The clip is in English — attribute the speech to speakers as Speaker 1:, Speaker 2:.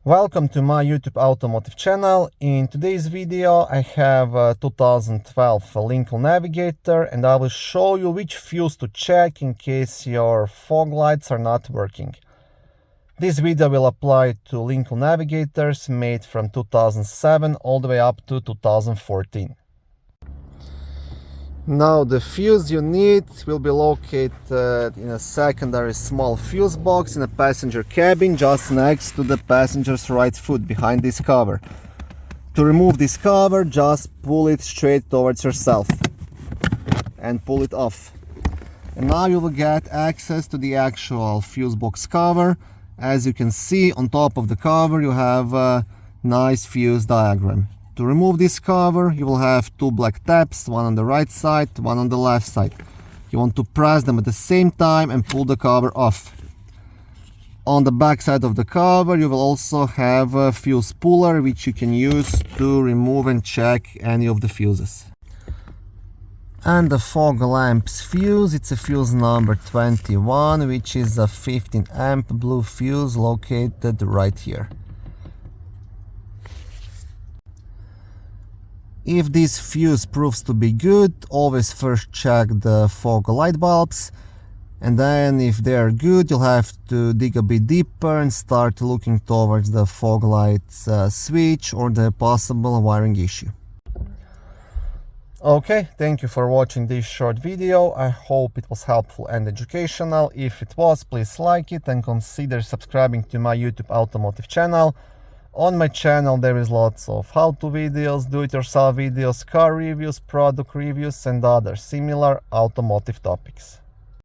Speaker 1: Welcome to my YouTube automotive channel. In today's video I have a 2012 Lincoln Navigator and I will show you which fuse to check in case your fog lights are not working. This video will apply to Lincoln Navigators made from 2007 all the way up to 2014. Now the fuse you need will be located in a secondary small fuse box in a passenger cabin just next to the passenger's right foot behind this cover. To remove this cover, just pull it straight towards yourself and pull it off. And now you will get access to the actual fuse box cover. As you can see, on top of the cover you have a nice fuse diagram. To remove this cover, you will have two black tabs, one on the right side, one on the left side. You want to press them at the same time and pull the cover off. On the back side of the cover, you will also have a fuse puller, which you can use to remove and check any of the fuses. And the fog lamps fuse, it's a fuse number 21, which is a 15 amp blue fuse located right here. If this fuse proves to be good, always first check the fog light bulbs, and then if they are good, you'll have to dig a bit deeper and start looking towards the fog lights switch or the possible wiring issue. Okay, thank you for watching this short video. I hope it was helpful and educational. If it was, please like it and consider subscribing to my YouTube automotive channel. On my channel there is lots of how-to videos, do-it-yourself videos, car reviews, product reviews and other similar automotive topics.